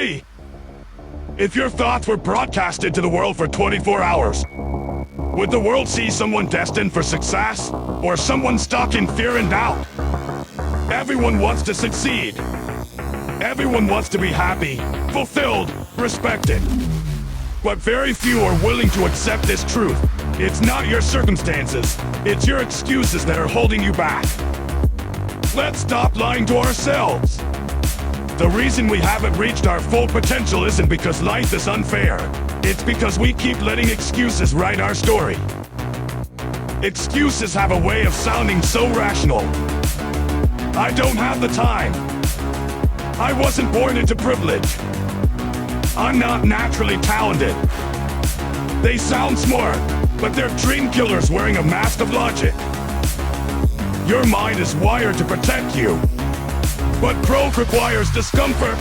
Really? If your thoughts were broadcasted to the world for 24 hours, would the world see someone destined for success, or someone stuck in fear and doubt? Everyone wants to succeed. Everyone wants to be happy, fulfilled, respected. But very few are willing to accept this truth. It's not your circumstances, it's your excuses that are holding you back. Let's stop lying to ourselves. The reason we haven't reached our full potential isn't because life is unfair. It's because we keep letting excuses write our story. Excuses have a way of sounding so rational. I don't have the time. I wasn't born into privilege. I'm not naturally talented. They sound smart, but they're dream killers wearing a mask of logic. Your mind is wired to protect you. But growth requires discomfort.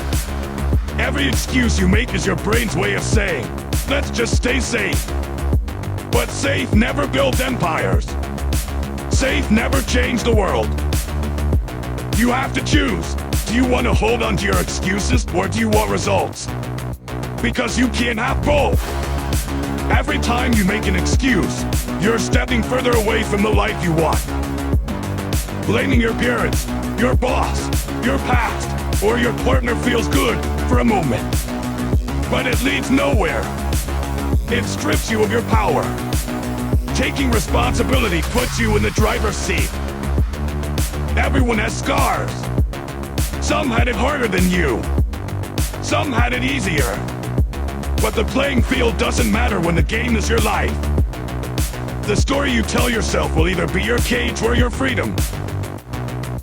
Every excuse you make is your brain's way of saying, let's just stay safe. But safe never builds empires. Safe never changed the world. You have to choose. Do you want to hold on to your excuses, or do you want results? Because you can't have both. Every time you make an excuse, you're stepping further away from the life you want. Blaming your parents, your boss, your past, or your partner feels good for a moment. But it leads nowhere. It strips you of your power. Taking responsibility puts you in the driver's seat. Everyone has scars. Some had it harder than you. Some had it easier. But the playing field doesn't matter when the game is your life. The story you tell yourself will either be your cage or your freedom.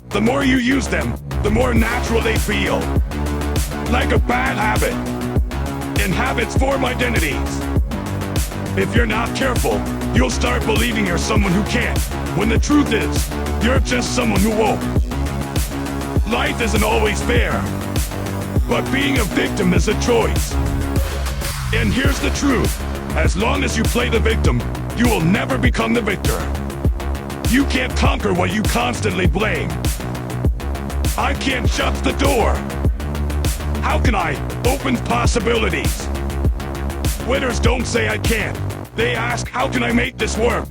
The more you use them, the more natural they feel. Like a bad habit. And habits form identities. If you're not careful, you'll start believing you're someone who can't, when the truth is, you're just someone who won't. Life isn't always fair, but being a victim is a choice. And here's the truth, as long as you play the victim, you will never become the victor. You can't conquer what you constantly blame. I can't shut the door. How can I open possibilities? Winners don't say I can't. They ask, how can I make this work?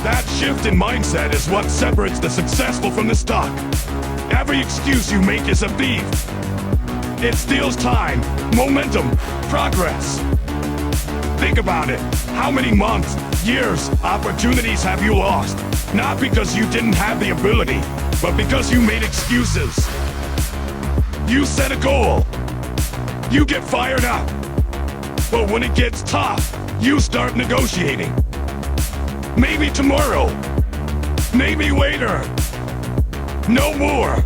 That shift in mindset is what separates the successful from the stuck. Every excuse you make is a thief. It steals time, momentum, progress. Think about it. How many months, years, opportunities have you lost? Not because you didn't have the ability, but because you made excuses. You set a goal. You get fired up. But when it gets tough, you start negotiating. Maybe tomorrow. Maybe later. No more.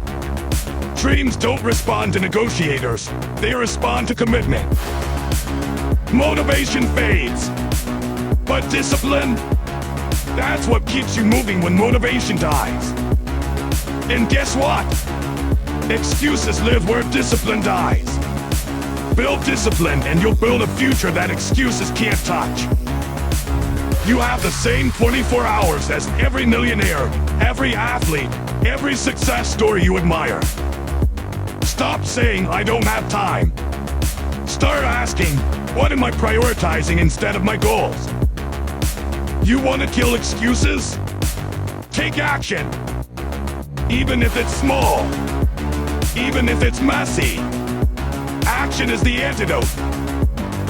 Dreams don't respond to negotiators. They respond to commitment. Motivation fades. But discipline, that's what keeps you moving when motivation dies. And guess what? Excuses live where discipline dies. Build discipline and you'll build a future that excuses can't touch. You have the same 24 hours as every millionaire, every athlete, every success story you admire. Stop saying, I don't have time. Start asking, what am I prioritizing instead of my goals? You want to kill excuses? Take action. Even if it's small. Even if it's messy. Action is the antidote.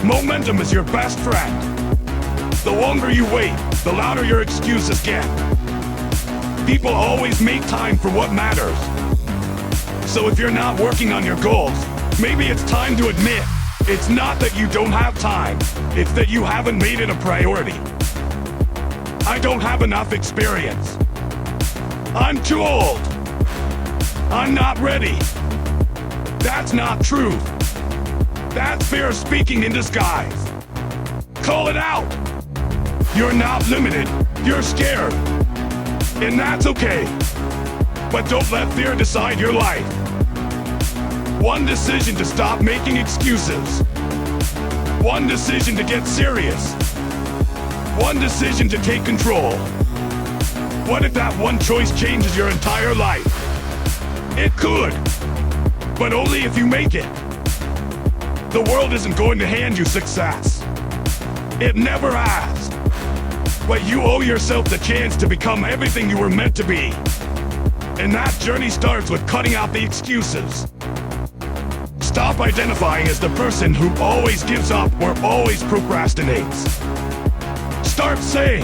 Momentum is your best friend. The longer you wait, the louder your excuses get. People always make time for what matters. So if you're not working on your goals, maybe it's time to admit, it's not that you don't have time, it's that you haven't made it a priority. I don't have enough experience. I'm too old. I'm not ready. That's not truth. That's fear speaking in disguise. Call it out. You're not limited. You're scared. And that's okay. But don't let fear decide your life. One decision to stop making excuses. One decision to get serious. One decision to take control. What if that one choice changes your entire life? It could. But only if you make it. The world isn't going to hand you success. It never has. But you owe yourself the chance to become everything you were meant to be. And that journey starts with cutting out the excuses. Stop identifying as the person who always gives up or always procrastinates. Start saying,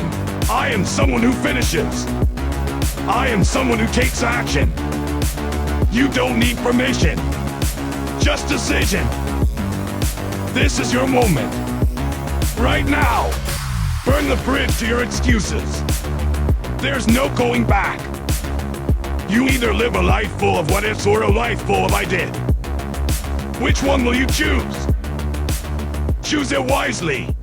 I am someone who finishes. I am someone who takes action. You don't need permission, just decision. This is your moment. Right now, burn the bridge to your excuses. There's no going back. You either live a life full of what ifs or a life full of I did. Which one will you choose? Choose it wisely.